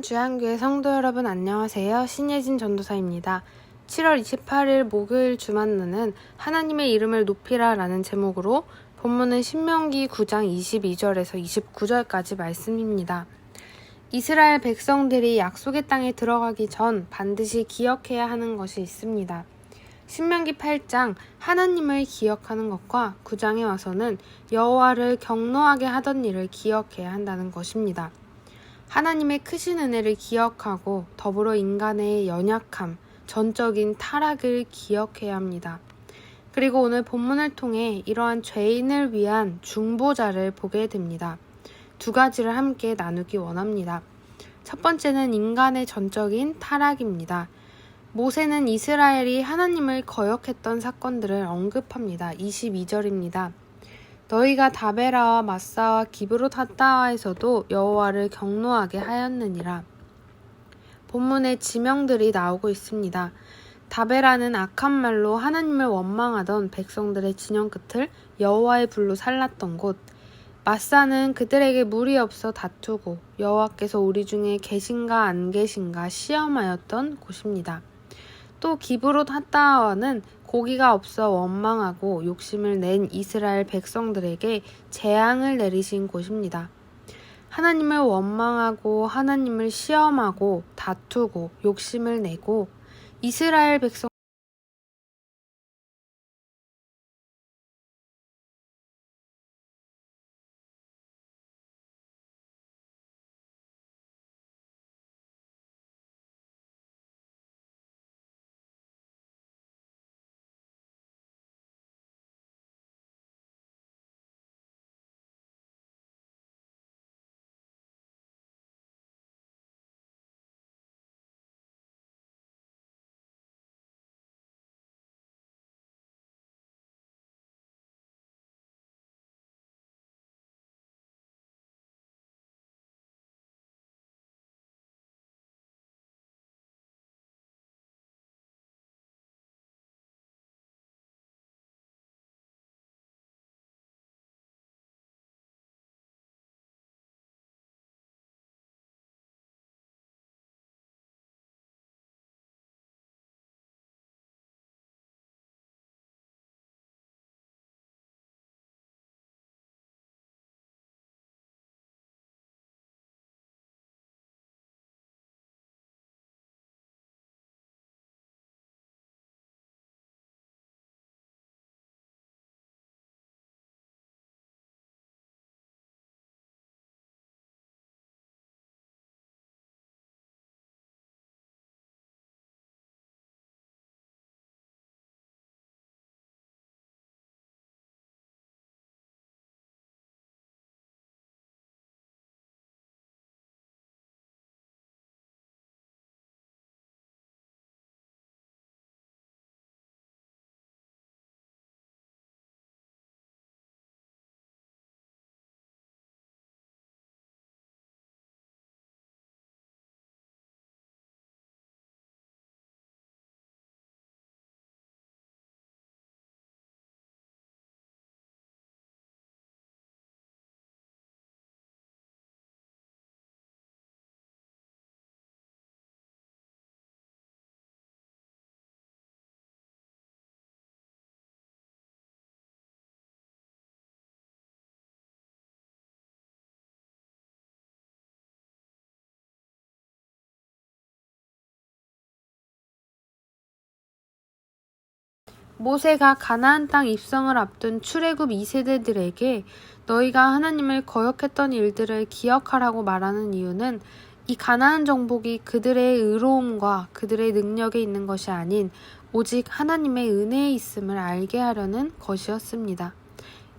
주한교회 성도 여러분 안녕하세요. 신예진 전도사입니다. 7월 28일 목요일 주만나는 하나님의 이름을 높이라 라는 제목으로 본문은 신명기 9장 22절에서 29절까지 말씀입니다. 이스라엘 백성들이 약속의 땅에 들어가기 전 반드시 기억해야 하는 것이 있습니다. 신명기 8장 하나님을 기억하는 것과 9장에 와서는 여호와를 경노하게 하던 일을 기억해야 한다는 것입니다. 하나님의 크신 은혜를 기억하고 더불어 인간의 연약함, 전적인 타락을 기억해야 합니다. 그리고 오늘 본문을 통해 이러한 죄인을 위한 중보자를 보게 됩니다. 두 가지를 함께 나누기 원합니다. 첫 번째는 인간의 전적인 타락입니다. 모세는 이스라엘이 하나님을 거역했던 사건들을 언급합니다. 22절입니다. 너희가 다베라와 마사와 기브롯 핫다와에서도 여호와를 경노하게 하였느니라. 본문에 지명들이 나오고 있습니다. 다베라는 악한 말로 하나님을 원망하던 백성들의 진영 끝을 여호와의 불로 살랐던 곳, 마사는 그들에게 물이 없어 다투고 여호와께서 우리 중에 계신가 안 계신가 시험하였던 곳입니다. 또 기브롯 핫다와는 고기가 없어 원망하고 욕심을 낸 이스라엘 백성들에게 재앙을 내리신 곳입니다. 하나님을 원망하고 하나님을 시험하고 다투고 욕심을 내고 이스라엘 백성 모세가 가나안 땅 입성을 앞둔 출애굽 2세대들에게 너희가 하나님을 거역했던 일들을 기억하라고 말하는 이유는 이 가나안 정복이 그들의 의로움과 그들의 능력에 있는 것이 아닌 오직 하나님의 은혜에 있음을 알게 하려는 것이었습니다.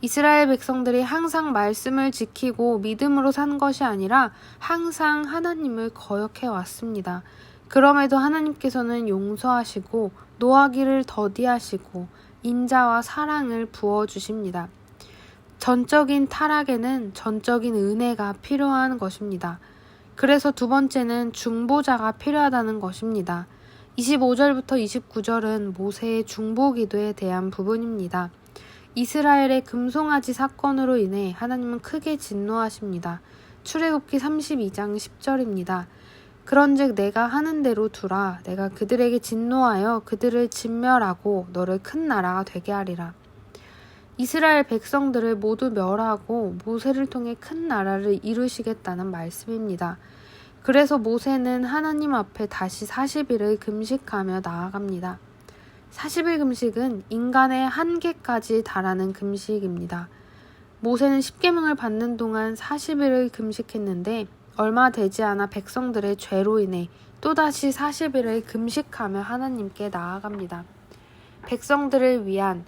이스라엘 백성들이 항상 말씀을 지키고 믿음으로 산 것이 아니라 항상 하나님을 거역해 왔습니다. 그럼에도 하나님께서는 용서하시고 노하기를 더디하시고 인자와 사랑을 부어주십니다. 전적인 타락에는 전적인 은혜가 필요한 것입니다. 그래서 두 번째는 중보자가 필요하다는 것입니다. 25절부터 29절은 모세의 중보 기도에 대한 부분입니다. 이스라엘의 금송아지 사건으로 인해 하나님은 크게 진노하십니다. 출애굽기 32장 10절입니다. 그런즉 내가 하는 대로 두라. 내가 그들에게 진노하여 그들을 진멸하고 너를 큰 나라가 되게 하리라. 이스라엘 백성들을 모두 멸하고 모세를 통해 큰 나라를 이루시겠다는 말씀입니다. 그래서 모세는 하나님 앞에 다시 40일을 금식하며 나아갑니다. 40일 금식은 인간의 한계까지 달하는 금식입니다. 모세는 십계명을 받는 동안 40일을 금식했는데 얼마 되지 않아 백성들의 죄로 인해 또다시 40일을 금식하며 하나님께 나아갑니다. 백성들을 위한,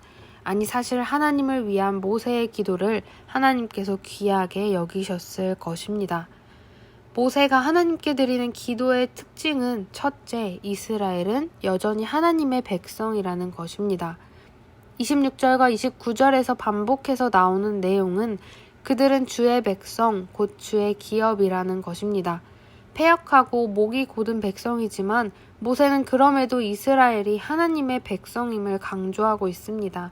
사실 하나님을 위한 모세의 기도를 하나님께서 귀하게 여기셨을 것입니다. 모세가 하나님께 드리는 기도의 특징은 첫째, 이스라엘은 여전히 하나님의 백성이라는 것입니다. 26절과 29절에서 반복해서 나오는 내용은 그들은 주의 백성, 곧 주의 기업이라는 것입니다. 패역하고 목이 곧은 백성이지만 모세는 그럼에도 이스라엘이 하나님의 백성임을 강조하고 있습니다.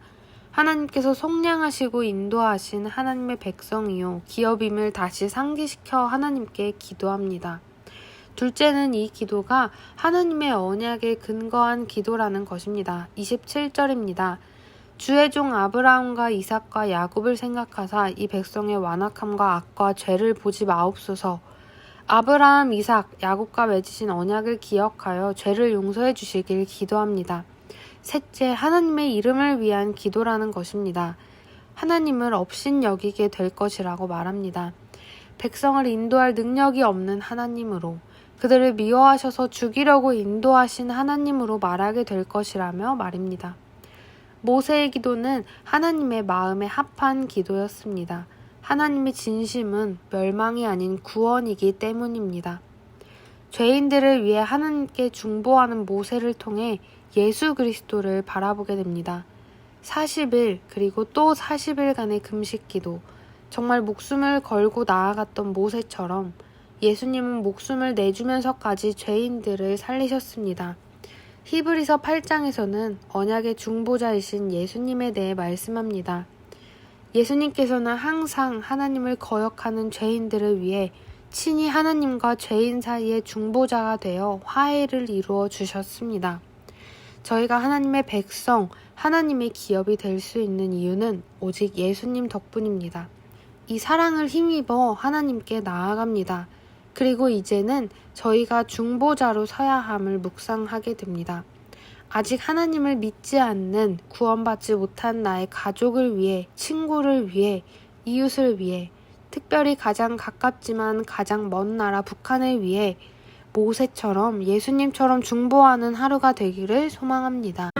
하나님께서 속량하시고 인도하신 하나님의 백성이요 기업임을 다시 상기시켜 하나님께 기도합니다. 둘째는 이 기도가 하나님의 언약에 근거한 기도라는 것입니다. 27절입니다. 주의 종 아브라함과 이삭과 야곱을 생각하사 이 백성의 완악함과 악과 죄를 보지 마옵소서. 아브라함, 이삭, 야곱과 맺으신 언약을 기억하여 죄를 용서해 주시길 기도합니다. 셋째, 하나님의 이름을 위한 기도라는 것입니다. 하나님을 업신여기게 될 것이라고 말합니다. 백성을 인도할 능력이 없는 하나님으로, 그들을 미워하셔서 죽이려고 인도하신 하나님으로 말하게 될 것이라며 말입니다. 모세의 기도는 하나님의 마음에 합한 기도였습니다. 하나님의 진심은 멸망이 아닌 구원이기 때문입니다. 죄인들을 위해 하나님께 중보하는 모세를 통해 예수 그리스도를 바라보게 됩니다. 40일 그리고 또 40일간의 금식 기도, 정말 목숨을 걸고 나아갔던 모세처럼 예수님은 목숨을 내주면서까지 죄인들을 살리셨습니다. 히브리서 8장에서는 언약의 중보자이신 예수님에 대해 말씀합니다. 예수님께서는 항상 하나님을 거역하는 죄인들을 위해 친히 하나님과 죄인 사이의 중보자가 되어 화해를 이루어 주셨습니다. 저희가 하나님의 백성, 하나님의 기업이 될 수 있는 이유는 오직 예수님 덕분입니다. 이 사랑을 힘입어 하나님께 나아갑니다. 그리고 이제는 저희가 중보자로 서야 함을 묵상하게 됩니다. 아직 하나님을 믿지 않는 구원받지 못한 나의 가족을 위해, 친구를 위해, 이웃을 위해, 특별히 가장 가깝지만 가장 먼 나라 북한을 위해 모세처럼 예수님처럼 중보하는 하루가 되기를 소망합니다.